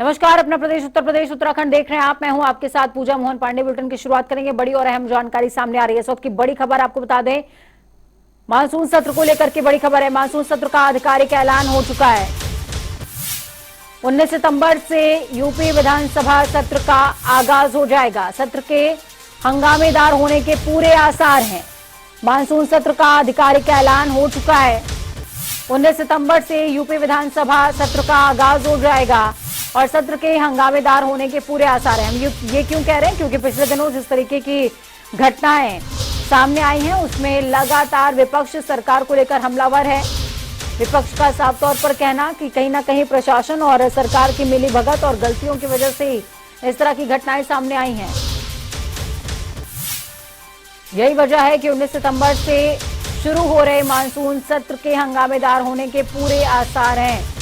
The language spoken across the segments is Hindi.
नमस्कार, अपना प्रदेश उत्तर प्रदेश उत्तराखंड देख रहे हैं आप। मैं हूं आपके साथ पूजा मोहन पांडे। बुलेटिन की शुरुआत करेंगे। बड़ी और अहम जानकारी सामने आ रही है। इस वक्त की बड़ी खबर आपको बता दें, मानसून सत्र को लेकर के बड़ी खबर है। मानसून सत्र का आधिकारिक ऐलान हो चुका है। 19 सितंबर से यूपी विधानसभा सत्र का आगाज हो जाएगा। सत्र के हंगामेदार होने के पूरे आसार हैं। मानसून सत्र का आधिकारिक ऐलान हो चुका है। 19 सितंबर से यूपी विधानसभा सत्र का आगाज हो जाएगा और सत्र के हंगामेदार होने के पूरे आसार हैं। हम ये क्यों कह रहे हैं, क्योंकि पिछले दिनों जिस तरीके की घटनाएं सामने आई हैं उसमें लगातार विपक्ष सरकार को लेकर हमलावर है। विपक्ष का साफ तौर पर कहना कि कहीं ना कहीं प्रशासन और सरकार की मिलीभगत और गलतियों की वजह से इस तरह की घटनाएं सामने आई हैं। यही वजह है कि 19 सितंबर से शुरू हो रहे मानसून सत्र के हंगामेदार होने के पूरे आसार हैं।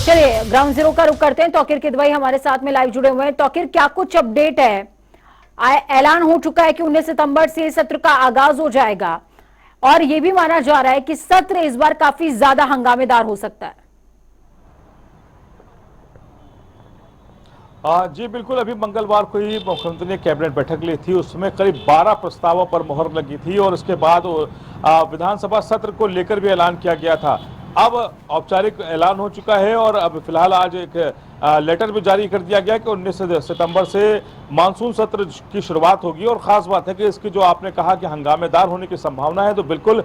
चलिए ग्राउंड जीरो का रुख करते हैं। तौकीर किदवई हमारे साथ में लाइव जुड़े हुए हैं। तौकीर, क्या कुछ अपडेट है? ऐलान हो चुका है कि 19 सितंबर से सत्र का आगाज हो जाएगा और यह भी माना जा रहा है कि सत्र इस बार काफी ज्यादा हंगामेदार हो सकता है। जी बिल्कुल। अभी मंगलवार को ही मुख्यमंत्री ने कैबिनेट बैठक ली थी, उसमें करीब 12 प्रस्तावों पर मोहर लगी थी और उसके बाद विधानसभा सत्र को लेकर भी ऐलान किया गया था। अब औपचारिक ऐलान हो चुका है और अब फिलहाल आज एक लेटर भी जारी कर दिया गया कि 19 सितंबर से मानसून सत्र की शुरुआत होगी। और खास बात है कि इसकी जो आपने कहा कि हंगामेदार होने की संभावना है, तो बिल्कुल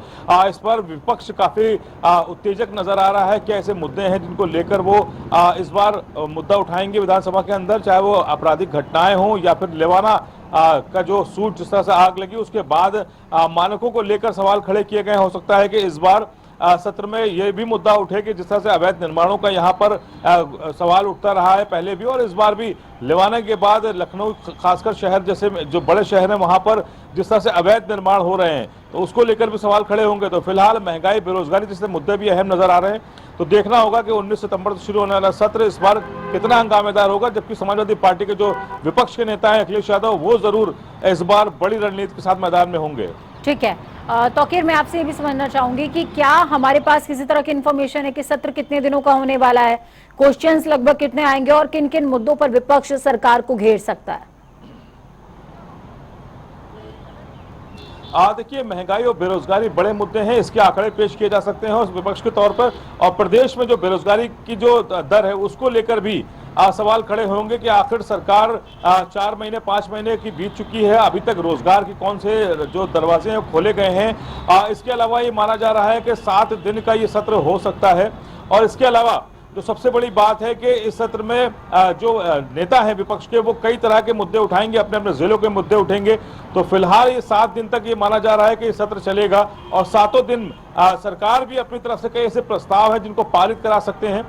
इस पर विपक्ष काफी उत्तेजक नजर आ रहा है कि ऐसे मुद्दे हैं जिनको लेकर वो इस बार मुद्दा उठाएंगे विधानसभा के अंदर, चाहे वो आपराधिक घटनाएं हों या फिर लेवाना का जो सूट जिस तरह से आग लगी उसके बाद मानकों को लेकर सवाल खड़े किए गए। हो सकता है कि इस बार सत्र में यह भी मुद्दा उठे कि जिस तरह से अवैध निर्माणों का यहाँ पर सवाल उठता रहा है पहले भी और इस बार भी, लेवाना के बाद लखनऊ खासकर शहर जैसे जो बड़े शहर हैं वहां पर जिस तरह से अवैध निर्माण हो रहे हैं तो उसको लेकर भी सवाल खड़े होंगे। तो फिलहाल महंगाई, बेरोजगारी जैसे मुद्दे भी अहम नजर आ रहे हैं। तो देखना होगा कि 19 सितंबर से शुरू होने वाला सत्र इस बार कितना हंगामेदार होगा, जबकि समाजवादी पार्टी के जो विपक्ष के नेता हैं अखिलेश यादव, वो जरूर इस बार बड़ी रणनीति के साथ मैदान में होंगे। ठीक है तौकीर, मैं आपसे ये भी समझना चाहूंगी कि क्या हमारे पास किसी तरह की इंफॉर्मेशन है कि सत्र कितने दिनों का होने वाला है, क्वेश्चंस लगभग कितने आएंगे और किन किन मुद्दों पर विपक्ष सरकार को घेर सकता है? देखिए, महंगाई और बेरोजगारी बड़े मुद्दे हैं, इसके आंकड़े पेश किए जा सकते हैं विपक्ष के तौर पर। और प्रदेश में जो बेरोजगारी की जो दर है उसको लेकर भी सवाल खड़े होंगे कि आखिर सरकार 4 महीने 5 महीने की बीत चुकी है, अभी तक रोजगार के कौन से जो दरवाजे हैं खोले गए हैं। इसके अलावा ये माना जा रहा है कि 7 दिन का ये सत्र हो सकता है। और इसके अलावा जो सबसे बड़ी बात है कि इस सत्र में जो नेता हैं विपक्ष के, वो कई तरह के मुद्दे उठाएंगे, अपने अपने जिलों के मुद्दे उठेंगे। तो फिलहाल ये 7 दिन तक ये माना जा रहा है कि ये सत्र चलेगा और 7 दिन सरकार भी अपनी तरफ से कई ऐसे प्रस्ताव हैं जिनको पारित करा सकते हैं।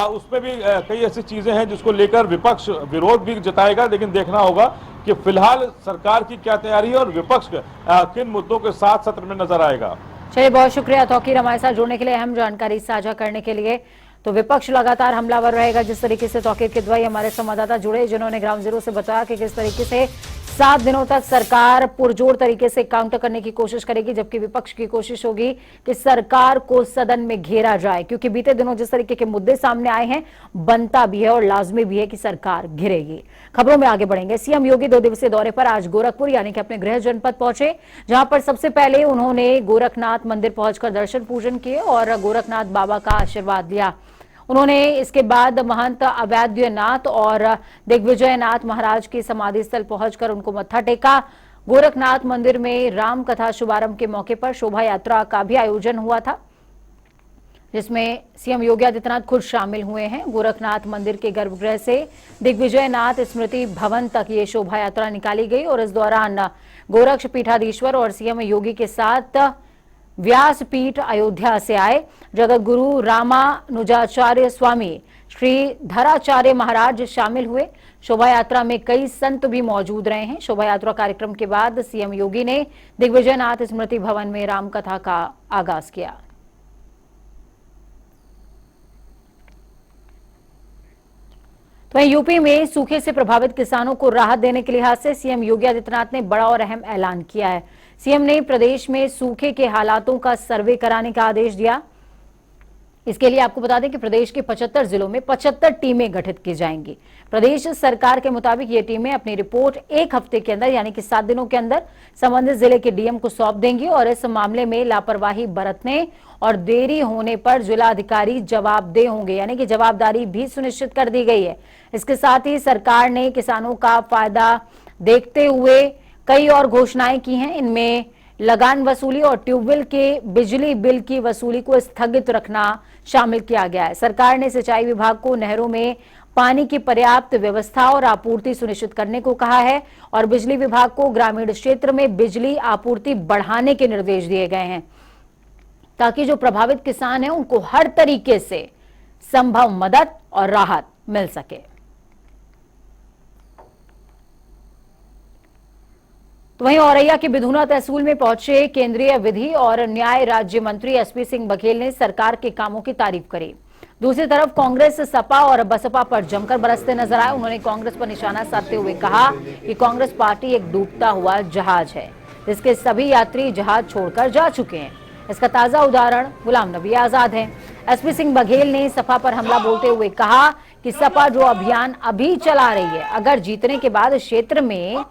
उसमें भी कई ऐसी चीजें हैं जिसको लेकर विपक्ष विरोध भी जताएगा, लेकिन देखना होगा कि फिलहाल सरकार की क्या तैयारी है और विपक्ष किन मुद्दों के साथ सत्र में नजर आएगा। चलिए, बहुत शुक्रिया तौकीर हमारे साथ जुड़ने के लिए, अहम जानकारी साझा करने के लिए। तो विपक्ष लगातार हमलावर रहेगा, जिस तरीके से तौकीर किदवई हमारे संवाददाता जुड़े, जिन्होंने ग्राउंड जीरो से बताया कि किस तरीके से 7 दिनों तक सरकार पुरजोर तरीके से काउंटर करने की कोशिश करेगी, जबकि विपक्ष की कोशिश होगी कि सरकार को सदन में घेरा जाए, क्योंकि बीते दिनों जिस तरीके के मुद्दे सामने आए हैं बनता भी है और लाजमी भी है कि सरकार घिरेगी। खबरों में आगे बढ़ेंगे। सीएम योगी 2 दिवसीय दौरे पर आज गोरखपुर यानी कि अपने गृह जनपद पहुंचे, जहां पर सबसे पहले उन्होंने गोरखनाथ मंदिर पहुंचकर दर्शन पूजन किए और गोरखनाथ बाबा का आशीर्वाद लिया। उन्होंने इसके बाद महंत अवैधनाथ और दिग्विजयनाथ महाराज की समाधि स्थल पहुंचकर उनको मत्था टेका। गोरखनाथ मंदिर में राम कथा शुभारंभ के मौके पर शोभा यात्रा का भी आयोजन हुआ था, जिसमें सीएम योगी आदित्यनाथ खुद शामिल हुए हैं। गोरखनाथ मंदिर के गर्भगृह से दिग्विजयनाथ स्मृति भवन तक ये शोभा यात्रा निकाली गई और इस दौरान गोरक्ष पीठाधीश्वर और सीएम योगी के साथ व्यासपीठ अयोध्या से आए जगत गुरु रामानुजाचार्य स्वामी श्री धराचार्य महाराज शामिल हुए। शोभा यात्रा में कई संत भी मौजूद रहे हैं। शोभा यात्रा कार्यक्रम के बाद सीएम योगी ने दिग्विजयनाथ स्मृति भवन में रामकथा का आगाज किया। तो यूपी में सूखे से प्रभावित किसानों को राहत देने के लिहाज से सीएम योगी आदित्यनाथ ने बड़ा और अहम ऐलान किया है। सीएम ने प्रदेश में सूखे के हालातों का सर्वे कराने का आदेश दिया। इसके लिए आपको बता दें कि प्रदेश के 75 जिलों में 75 टीमें गठित की जाएंगी। प्रदेश सरकार के मुताबिक ये टीमें अपनी रिपोर्ट 1 हफ्ते के अंदर यानी कि 7 दिनों के अंदर संबंधित जिले के डीएम को सौंप देंगी और इस मामले में लापरवाही बरतने और देरी होने पर जिलाधिकारी जवाबदेह होंगे, यानी कि जवाबदारी भी सुनिश्चित कर दी गई है। इसके साथ ही सरकार ने किसानों का फायदा देखते हुए कई और घोषणाएं की हैं। इनमें लगान वसूली और ट्यूबवेल के बिजली बिल की वसूली को स्थगित रखना शामिल किया गया है। सरकार ने सिंचाई विभाग को नहरों में पानी की पर्याप्त व्यवस्था और आपूर्ति सुनिश्चित करने को कहा है और बिजली विभाग को ग्रामीण क्षेत्र में बिजली आपूर्ति बढ़ाने के निर्देश दिए गए हैं ताकि जो प्रभावित किसान हैं उनको हर तरीके से संभव मदद और राहत मिल सके। तो वहीं औरैया के बिधुना तहसील में पहुंचे केंद्रीय विधि और न्याय राज्य मंत्री एसपी सिंह बघेल ने सरकार के कामों की तारीफ करी। दूसरी तरफ कांग्रेस सपा और बसपा पर जमकर बरसते नजर आए। उन्होंने कांग्रेस पर निशाना साधते हुए कहा कि कांग्रेस पार्टी एक डूबता हुआ जहाज है जिसके सभी यात्री जहाज छोड़कर जा चुके हैं। इसका ताजा उदाहरण गुलाम नबी आजाद है। एसपी सिंह बघेल ने सपा पर हमला बोलते हुए कहा कि सपा जो अभियान अभी चला रही है, अगर जीतने के बाद क्षेत्र में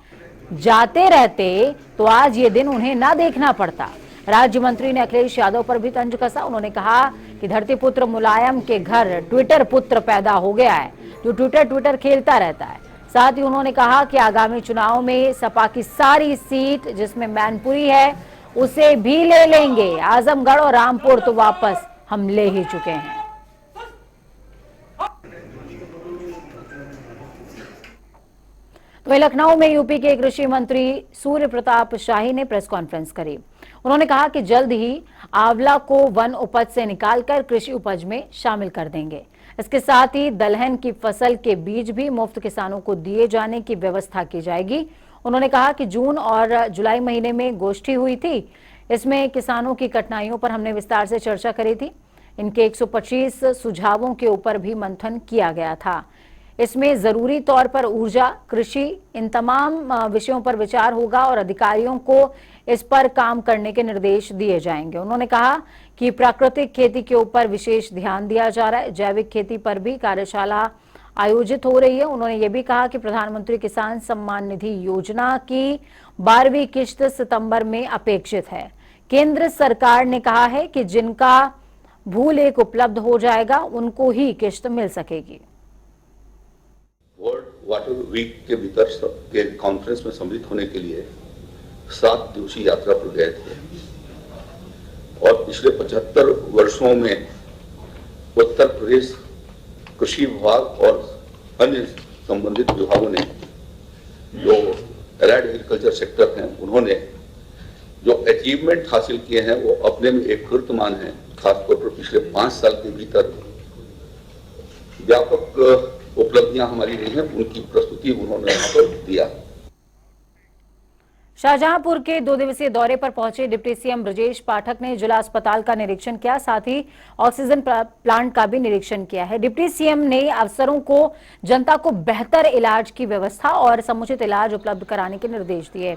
जाते रहते तो आज ये दिन उन्हें ना देखना पड़ता। राज्य मंत्री ने अखिलेश यादव पर भी तंज कसा। उन्होंने कहा कि धरती पुत्र मुलायम के घर ट्विटर पुत्र पैदा हो गया है जो ट्विटर खेलता रहता है। साथ ही उन्होंने कहा कि आगामी चुनाव में सपा की सारी सीट जिसमें मैनपुरी है उसे भी ले लेंगे। आजमगढ़ और रामपुर तो वापस हम ले ही चुके हैं। वहीं लखनऊ में यूपी के कृषि मंत्री सूर्य प्रताप शाही ने प्रेस कॉन्फ्रेंस करी। उन्होंने कहा कि जल्द ही आंवला को वन उपज से निकालकर कृषि उपज में शामिल कर देंगे। इसके साथ ही दलहन की फसल के बीज भी मुफ्त किसानों को दिए जाने की व्यवस्था की जाएगी। उन्होंने कहा कि जून और जुलाई महीने में गोष्ठी हुई थी, इसमें किसानों की कठिनाइयों पर हमने विस्तार से चर्चा करी थी। इनके 125 सुझावों के ऊपर भी मंथन किया गया था। इसमें जरूरी तौर पर ऊर्जा, कृषि, इन तमाम विषयों पर विचार होगा और अधिकारियों को इस पर काम करने के निर्देश दिए जाएंगे। उन्होंने कहा कि प्राकृतिक खेती के ऊपर विशेष ध्यान दिया जा रहा है। जैविक खेती पर भी कार्यशाला आयोजित हो रही है। उन्होंने ये भी कहा कि प्रधानमंत्री किसान सम्मान निधि योजना की 12वीं किश्त सितंबर में अपेक्षित है। केंद्र सरकार ने कहा है कि जिनका भू-लेख उपलब्ध हो जाएगा उनको ही किश्त मिल सकेगी। वर्ल्ड वाटर वीक के भीतर के कॉन्फ्रेंस में सम्मिलित होने के लिए 7 दिवसीय यात्रा पर गए थे और पिछले 75 वर्षों में उत्तर प्रदेश कृषि विभाग और अन्य संबंधित विभागों ने जो एलाइड एग्रीकल्चर सेक्टर हैं उन्होंने जो अचीवमेंट हासिल किए हैं वो अपने में एक कीर्तिमान है। खासतौर पर पिछले 5 साल के भीतर व्यापक उपलब्धियां हमारी रही हैं, उनकी प्रस्तुति उन्होंने यहाँ पर दिया। शाहजहांपुर के 2 दिवसीय दौरे पर पहुंचे डिप्टी सीएम ब्रजेश पाठक ने जिला अस्पताल का निरीक्षण किया, साथ ही ऑक्सीजन प्लांट का भी निरीक्षण किया है। डिप्टी सीएम ने अफसरों को जनता को बेहतर इलाज की व्यवस्था और समुचित इलाज उपलब्ध कराने के निर्देश दिए।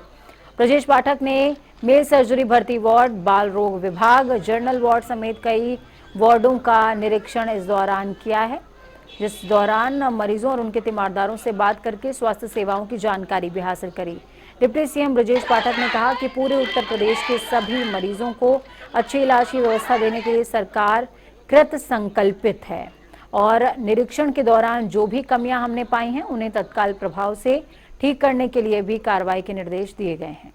ब्रजेश पाठक ने मेल सर्जरी भर्ती वार्ड, बाल रोग विभाग, जनरल वार्ड समेत कई वार्डों का निरीक्षण इस दौरान किया है, जिस दौरान मरीजों और उनके तीमारदारों से बात करके स्वास्थ्य सेवाओं की जानकारी भी हासिल करी। डिप्टी सीएम ब्रजेश पाठक ने कहा कि पूरे उत्तर प्रदेश के सभी मरीजों को अच्छे इलाज की व्यवस्था देने के लिए सरकार कृत संकल्पित है और निरीक्षण के दौरान जो भी कमियां हमने पाई हैं उन्हें तत्काल प्रभाव से ठीक करने के लिए भी कार्रवाई के निर्देश दिए गए हैं।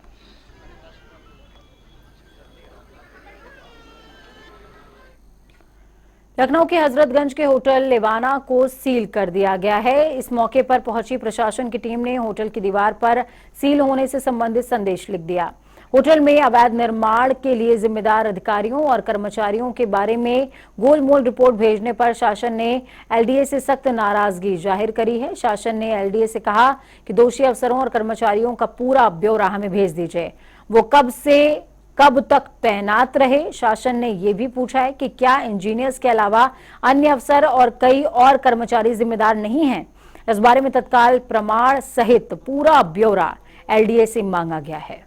लखनऊ के हजरतगंज के होटल लेवाना को सील कर दिया गया है। इस मौके पर पहुंची प्रशासन की टीम ने होटल की दीवार पर सील होने से संबंधित संदेश लिख दिया। होटल में अवैध निर्माण के लिए जिम्मेदार अधिकारियों और कर्मचारियों के बारे में गोलमोल रिपोर्ट भेजने पर शासन ने एलडीए से सख्त नाराजगी जाहिर करी है। शासन ने एलडीए से कहा कि दोषी अफसरों और कर्मचारियों का पूरा ब्यौरा हमें भेज दीजिए, वो कब से कब तक तैनात रहे। शासन ने यह भी पूछा है कि क्या इंजीनियर्स के अलावा अन्य अफसर और कई और कर्मचारी जिम्मेदार नहीं हैं। इस बारे में तत्काल प्रमाण सहित पूरा ब्यौरा एलडीए से मांगा गया है।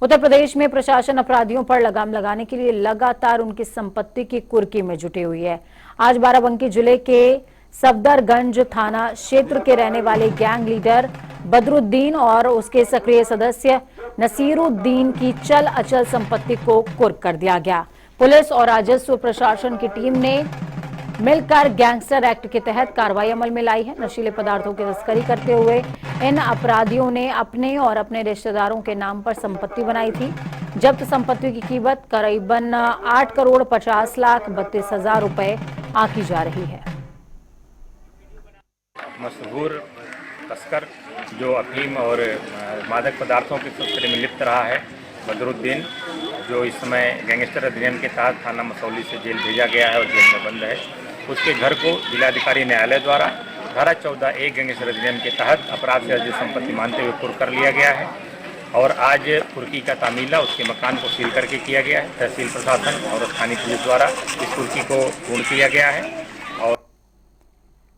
उत्तर प्रदेश में प्रशासन अपराधियों पर लगाम लगाने के लिए लगातार उनकी संपत्ति की कुर्की में जुटी हुई है। आज बाराबंकी जिले के सफदरगंज थाना क्षेत्र के रहने वाले गैंग लीडर बदरुद्दीन और उसके सक्रिय सदस्य नसीरुद्दीन की चल अचल संपत्ति को कुर्क कर दिया गया। पुलिस और राजस्व प्रशासन की टीम ने मिलकर गैंगस्टर एक्ट के तहत कार्रवाई अमल में लाई है। नशीले पदार्थों की तस्करी करते हुए इन अपराधियों ने अपने और अपने रिश्तेदारों के नाम पर संपत्ति बनाई थी। जब्त संपत्ति की कीमत करीबन 8 करोड़ 50 लाख 32,000 रुपए आंकी जा रही है। मशहूर तस्कर जो अफीम और मादक पदार्थों की तस्करी में लिप्त रहा है, बदरुद्दीन, जो इस समय गैंगस्टर अधिनियम के तहत थाना मसौली से जेल भेजा गया है और जेल में बंद है, उसके घर को जिलाधिकारी न्यायालय द्वारा धारा 14A गैंगस्टर अधिनियम के तहत अपराध से अर्जित संपत्ति मानते हुए कुर्क कर लिया गया है और आज कुर्की का तामीला उसके मकान को सील करके किया गया है। तहसील प्रशासन और स्थानीय पुलिस द्वारा इस कुर्की को पूर्ण किया गया है। और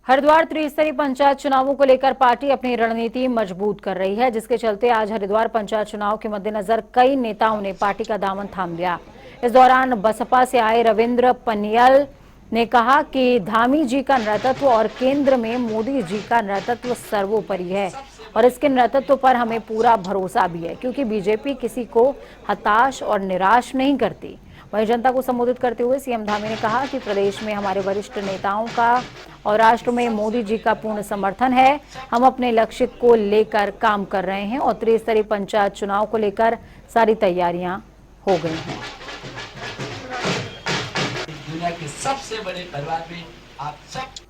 हरिद्वार त्रिस्तरीय पंचायत चुनावों को लेकर पार्टी अपनी रणनीति मजबूत कर रही है, जिसके चलते आज हरिद्वार पंचायत चुनाव के मद्देनजर कई नेताओं ने पार्टी का दामन थाम लिया। इस दौरान बसपा से आए रविंद्र पनियल ने कहा कि धामी जी का नेतृत्व और केंद्र में मोदी जी का नेतृत्व सर्वोपरि है और इसके नेतृत्व पर हमें पूरा भरोसा भी है, क्योंकि बीजेपी किसी को हताश और निराश नहीं करती। वहीं जनता को संबोधित करते हुए सीएम धामी ने कहा कि प्रदेश में हमारे वरिष्ठ नेताओं का और राष्ट्र में मोदी जी का पूर्ण समर्थन है। हम अपने लक्ष्य को लेकर काम कर रहे हैं और त्रिस्तरीय पंचायत चुनाव को लेकर सारी तैयारियां हो गई हैं। दुनिया के सबसे बड़े परिवार में आप सब।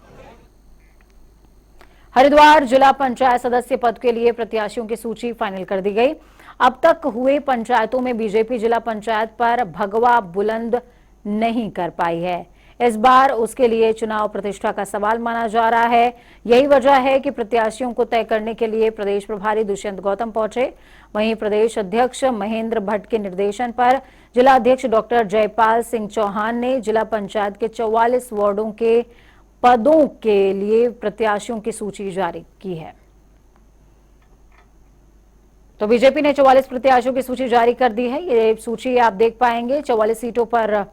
हरिद्वार जिला पंचायत सदस्य पद के लिए प्रत्याशियों की सूची फाइनल कर दी गई। अब तक हुए पंचायतों में बीजेपी जिला पंचायत पर भगवा बुलंद नहीं कर पाई है। इस बार उसके लिए चुनाव प्रतिष्ठा का सवाल माना जा रहा है। यही वजह है कि प्रत्याशियों को तय करने के लिए प्रदेश प्रभारी दुष्यंत गौतम पहुंचे। वहीं प्रदेश अध्यक्ष महेंद्र भट्ट के निर्देशन पर जिला अध्यक्ष डॉक्टर जयपाल सिंह चौहान ने जिला पंचायत के 44 वार्डों के पदों के लिए प्रत्याशियों की सूची जारी की है। तो बीजेपी ने 44 प्रत्याशियों की सूची जारी कर दी है। ये सूची आप देख पाएंगे। 44 सीटों पर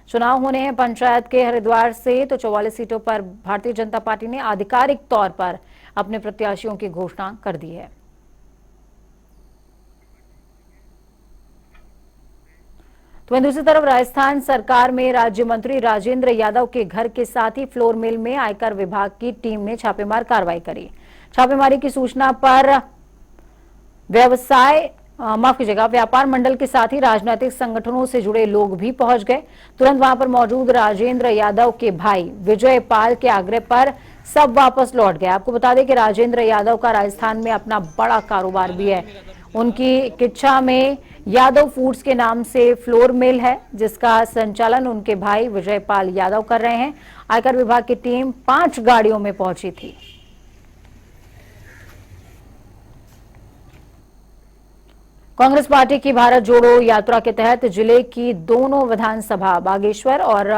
चुनाव होने हैं पंचायत के हरिद्वार से, तो 44 सीटों पर भारतीय जनता पार्टी ने आधिकारिक तौर पर अपने प्रत्याशियों की घोषणा कर दी है। तो दूसरी तरफ राजस्थान सरकार में राज्य मंत्री राजेंद्र यादव के घर के साथ ही फ्लोर मिल में आयकर विभाग की टीम ने छापेमार कार्रवाई करी। छापेमारी की सूचना पर व्यापार मंडल के साथ ही राजनीतिक संगठनों से जुड़े लोग भी पहुंच गए। तुरंत वहां पर मौजूद राजेंद्र यादव के भाई विजय पाल के आग्रह पर सब वापस लौट गए। आपको बता दें कि राजेंद्र यादव का राजस्थान में अपना बड़ा कारोबार भी है। उनकी किच्छा में यादव फूड्स के नाम से फ्लोर मिल है, जिसका संचालन उनके भाई विजय पाल यादव कर रहे हैं। आयकर विभाग की टीम 5 गाड़ियों में पहुंची थी। कांग्रेस पार्टी की भारत जोड़ो यात्रा के तहत जिले की दोनों विधानसभा बागेश्वर और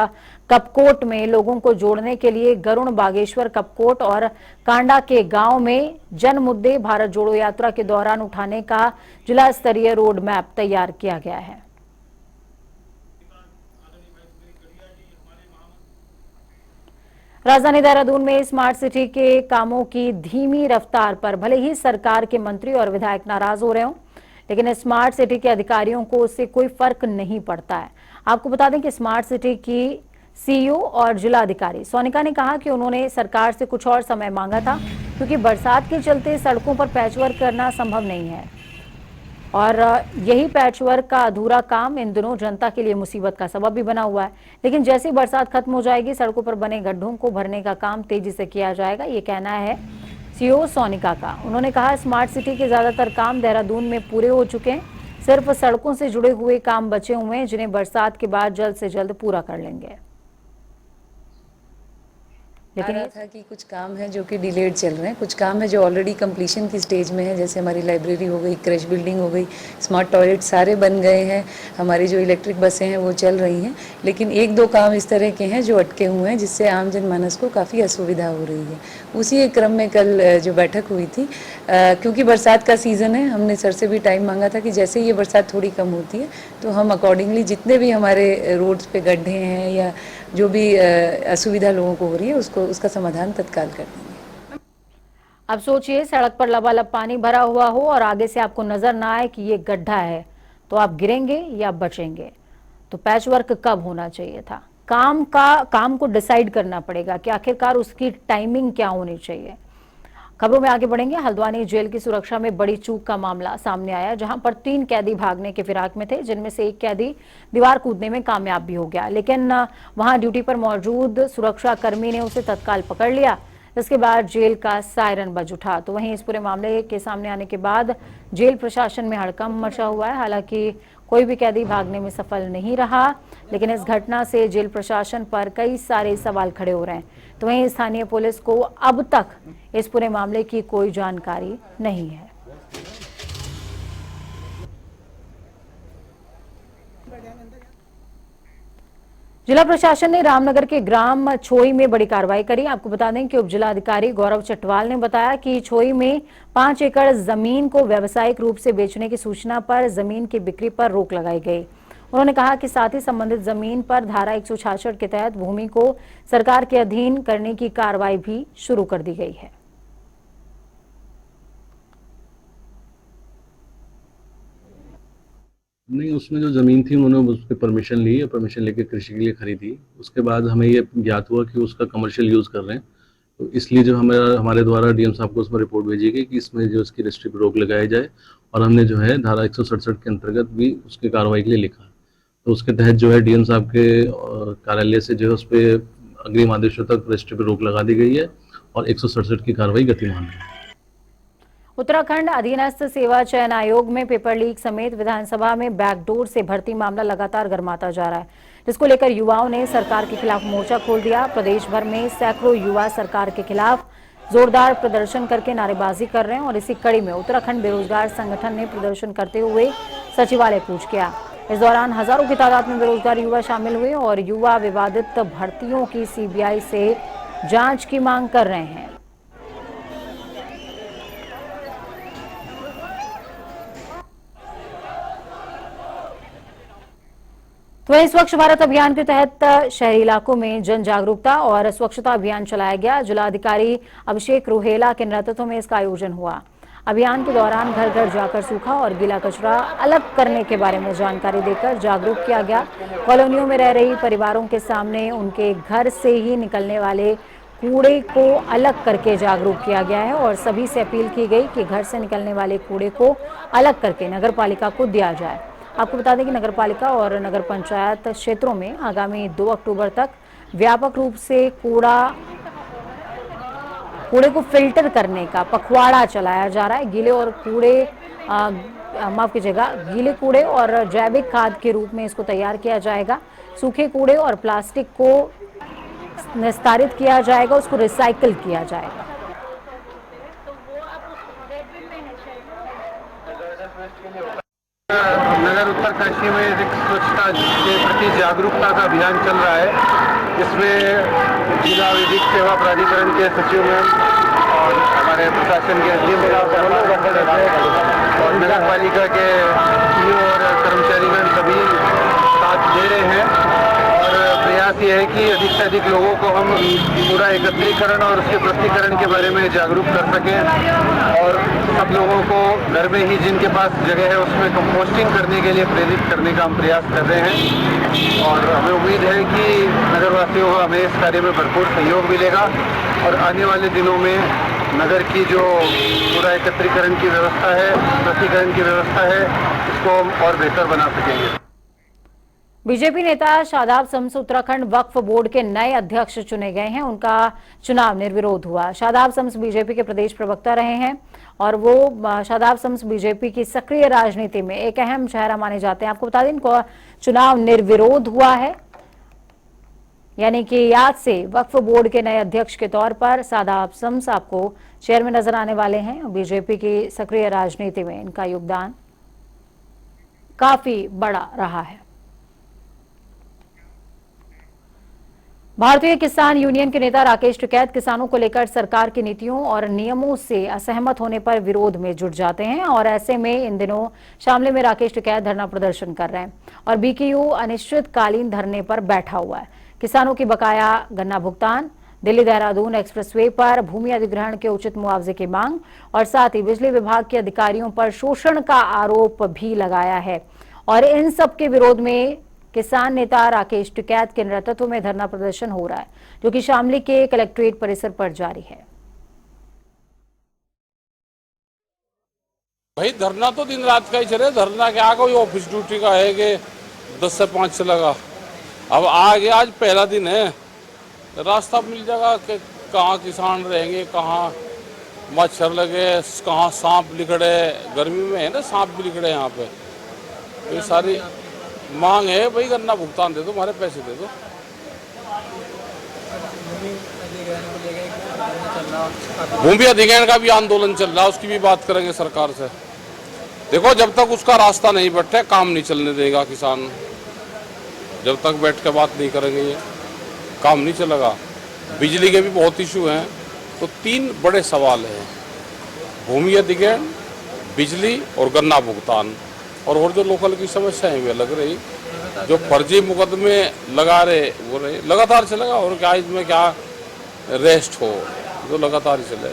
कपकोट में लोगों को जोड़ने के लिए गरुड़ बागेश्वर, कपकोट और कांडा के गांव में जन मुद्दे भारत जोड़ो यात्रा के दौरान उठाने का जिला स्तरीय रोड मैप तैयार किया गया है। राजधानी देहरादून में स्मार्ट सिटी के कामों की धीमी रफ्तार पर भले ही सरकार के मंत्री और विधायक नाराज हो रहे हों, लेकिन स्मार्ट सिटी के अधिकारियों को उससे कोई फर्क नहीं पड़ता है। आपको बता दें कि स्मार्ट सिटी की सीईओ और जिला अधिकारी सोनिका ने कहा कि उन्होंने सरकार से कुछ और समय मांगा था, क्योंकि बरसात के चलते सड़कों पर पैचवर्क करना संभव नहीं है और यही पैचवर्क का अधूरा काम इन दिनों जनता के लिए मुसीबत का सबब भी बना हुआ है। लेकिन जैसे बरसात खत्म हो जाएगी, सड़कों पर बने गड्ढों को भरने का काम तेजी से किया जाएगा, ये कहना है सीईओ सोनिका का। उन्होंने कहा स्मार्ट सिटी के ज्यादातर काम देहरादून में पूरे हो चुके हैं, सिर्फ सड़कों से जुड़े हुए काम बचे हुए हैं, जिन्हें बरसात के बाद जल्द से जल्द पूरा कर लेंगे। लेकिन आ रहा था कि कुछ काम है जो कि डिलेड चल रहे हैं, कुछ काम है जो ऑलरेडी कंप्लीशन की स्टेज में है, जैसे हमारी लाइब्रेरी हो गई, क्रश बिल्डिंग हो गई, स्मार्ट टॉयलेट सारे बन गए हैं, हमारी जो इलेक्ट्रिक बसें हैं वो चल रही हैं। लेकिन एक दो काम इस तरह के हैं जो अटके हुए हैं, जिससे आम जनमानस को काफ़ी असुविधा हो रही है। उसी एक क्रम में कल जो बैठक हुई थी, क्योंकि बरसात का सीज़न है, हमने सर से भी टाइम मांगा था कि जैसे ये बरसात थोड़ी कम होती है तो हम अकॉर्डिंगली जितने भी हमारे रोड्स पे गड्ढे हैं या जो भी असुविधा लोगों को हो रही है उसका समाधान तत्काल कर देंगे। अब सोचिए, सड़क पर लबालब पानी भरा हुआ हो और आगे से आपको नजर ना आए कि ये गड्ढा है, तो आप गिरेंगे या बचेंगे? तो पैचवर्क कब होना चाहिए था? काम को डिसाइड करना पड़ेगा कि आखिरकार उसकी टाइमिंग क्या होनी चाहिए। खबरों में आगे बढ़ेंगे। हल्द्वानी जेल की सुरक्षा में बड़ी चूक का मामला सामने आया, जहां पर 3 कैदी भागने के फिराक में थे, जिनमें से एक कैदी दीवार कूदने में कामयाब भी हो गया, लेकिन वहां ड्यूटी पर मौजूद सुरक्षा कर्मी ने उसे तत्काल पकड़ लिया। इसके बाद जेल का सायरन बज उठा। तो वहीं इस पूरे मामले के सामने आने के बाद जेल प्रशासन में हड़कंप मचा हुआ है। हालांकि कोई भी कैदी भागने में सफल नहीं रहा, लेकिन इस घटना से जेल प्रशासन पर कई सारे सवाल खड़े हो रहे हैं। तो वहीं स्थानीय पुलिस को अब तक इस पूरे मामले की कोई जानकारी नहीं है। जिला प्रशासन ने रामनगर के ग्राम छोई में बड़ी कार्रवाई करी। आपको बता दें कि उप जिलाधिकारी गौरव चटवाल ने बताया कि छोई में 5 एकड़ जमीन को व्यावसायिक रूप से बेचने की सूचना पर जमीन की बिक्री पर रोक लगाई गई। उन्होंने कहा कि साथ ही संबंधित जमीन पर धारा 166 के तहत भूमि को सरकार के अधीन करने की कार्रवाई भी शुरू कर दी गई है। नहीं, उसमें जो ज़मीन थी उन्होंने उस पर परमिशन ली, परमिशन लेके कृषि के लिए खरीदी। उसके बाद हमें ये ज्ञात हुआ कि उसका कमर्शियल यूज़ कर रहे हैं, तो इसलिए जो हमारे द्वारा डीएम साहब को उसमें रिपोर्ट भेजी गई कि इसमें जो इसकी रजिस्ट्री पर रोक लगाई जाए, और हमने जो है धारा 167 के अंतर्गत भी उसकी कार्रवाई के लिए लिखा। तो उसके तहत जो है डीएम साहब के कार्यालय से जो है उस पर अग्रिम आदेशों तक रजिस्ट्री पर रोक लगा दी गई है और 167 की कार्रवाई गतिमान है। उत्तराखंड अधीनस्थ सेवा चयन आयोग में पेपर लीक समेत विधानसभा में बैकडोर से भर्ती मामला लगातार गर्माता जा रहा है, जिसको लेकर युवाओं ने सरकार के खिलाफ मोर्चा खोल दिया। प्रदेश भर में सैकड़ों युवा सरकार के खिलाफ जोरदार प्रदर्शन करके नारेबाजी कर रहे हैं और इसी कड़ी में उत्तराखंड बेरोजगार संगठन ने प्रदर्शन करते हुए सचिवालय कूच किया। इस दौरान हजारों की तादाद में बेरोजगार युवा शामिल हुए और युवा विवादित भर्तियों की सीबीआई से जांच की मांग कर रहे हैं। तो वहीं स्वच्छ भारत अभियान के तहत शहरी इलाकों में जन जागरूकता और स्वच्छता अभियान चलाया गया। जिलाधिकारी अभिषेक रुहेला के नेतृत्व में इसका आयोजन हुआ। अभियान के दौरान घर घर जाकर सूखा और गीला कचरा अलग करने के बारे में जानकारी देकर जागरूक किया गया। कॉलोनियों में रह रही परिवारों के सामने उनके घर से ही निकलने वाले कूड़े को अलग करके जागरूक किया गया है और सभी से अपील की गई कि घर से निकलने वाले कूड़े को अलग करके नगर पालिका को दिया जाए। आपको बता दें कि नगर पालिका और नगर पंचायत क्षेत्रों में आगामी 2 अक्टूबर तक व्यापक रूप से कूड़े को फिल्टर करने का पखवाड़ा चलाया जा रहा है। गीले कूड़े और जैविक खाद के रूप में इसको तैयार किया जाएगा। सूखे कूड़े और प्लास्टिक को निस्तारित किया जाएगा, उसको रिसाइकिल किया जाएगा। नगर उत्तरकाशी में एक स्वच्छता के प्रति जागरूकता का अभियान चल रहा है, जिसमें जिला विधिक सेवा प्राधिकरण के सचिव मैम और हमारे प्रशासन के और नगर पालिका के सीईओ और कर्मचारीगण सभी साथ दे रहे हैं। और प्रयास ये है कि अधिक से अधिक लोगों को हम पूरा एकत्रीकरण और उसके प्रस्तुतिकरण के बारे में जागरूक कर सकें और सब लोगों को घर में ही जिनके पास जगह है उसमें कंपोस्टिंग करने के लिए प्रेरित करने का हम प्रयास कर रहे हैं। और हमें उम्मीद है कि नगरवासियों को हमें इस कार्य में भरपूर सहयोग मिलेगा और आने वाले दिनों में नगर की जो पूरा एकत्रीकरण की व्यवस्था है, प्रस्तुतिकरण की व्यवस्था है, इसको हम और बेहतर बना सकेंगे। बीजेपी नेता शादाब शम्स उत्तराखंड वक्फ बोर्ड के नए अध्यक्ष चुने गए हैं। उनका चुनाव निर्विरोध हुआ। शादाब शम्स बीजेपी के प्रदेश प्रवक्ता रहे हैं और वो शादाब शम्स बीजेपी की सक्रिय राजनीति में एक अहम चेहरा माने जाते हैं। आपको बता दें, इनको चुनाव निर्विरोध हुआ है। यानी कि आज से वक्फ बोर्ड के नए अध्यक्ष के तौर पर सादाब शम्स आपको चेयरमैन नजर आने वाले हैं। बीजेपी की सक्रिय राजनीति में इनका योगदान काफी बड़ा रहा है। भारतीय किसान यूनियन के नेता राकेश टिकैत किसानों को लेकर सरकार की नीतियों और नियमों से असहमत होने पर विरोध में जुट जाते हैं और ऐसे में इन दिनों शामली में राकेश टिकैत धरना प्रदर्शन कर रहे हैं और बीकेयू अनिश्चितकालीन धरने पर बैठा हुआ है। किसानों की बकाया गन्ना भुगतान, दिल्ली देहरादून एक्सप्रेसवे पर भूमि अधिग्रहण के उचित मुआवजे की मांग और साथ ही बिजली विभाग के अधिकारियों पर शोषण का आरोप भी लगाया है। और इन सब के विरोध में किसान नेता राकेश टिकैत के नेतृत्व में धरना प्रदर्शन हो रहा है, जो कि शामली के कलेक्ट्रेट परिसर पर जारी है। भाई धरना तो दिन रात का ही चले, धरना क्या कोई ऑफिस ड्यूटी का है कि 10 से 5 चलेगा। अब आगे आज पहला दिन है, रास्ता मिल जाएगा कि कहाँ किसान रहेंगे, कहाँ मच्छर लगे, कहाँ सांप लिखड़े। गर्मी में है ना, सांप भी लिखड़े यहाँ पे। ये सारी मांग है भाई, गन्ना भुगतान दे दो, हमारे पैसे दे दो। भूमि अधिग्रहण का भी आंदोलन चल रहा है, उसकी भी बात करेंगे सरकार से। देखो जब तक उसका रास्ता नहीं बैठे काम नहीं चलने देगा किसान। जब तक बैठ के बात नहीं करेंगे ये काम नहीं चलेगा। बिजली के भी बहुत इशू हैं, तो 3 बड़े सवाल हैं, भूमि अधिग्रहण, बिजली और गन्ना भुगतान। और जो लोकल की समस्याएं वे लग रही, जो फर्जी मुकदमे लगा रहे वो रहे, लगातार चलेगा। और क्या इसमें क्या रेस्ट हो, जो लगातार ही चले।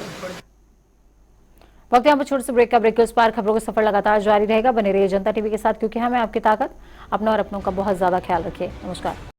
वक्त यहाँ पर छोटे से ब्रेक का ब्रेक के उस पार खबरों का सफर लगातार जारी रहेगा। बने रहिए जनता टीवी के साथ, क्योंकि हमें आपकी ताकत। अपना और अपनों का बहुत ज्यादा ख्याल रखिए। नमस्कार।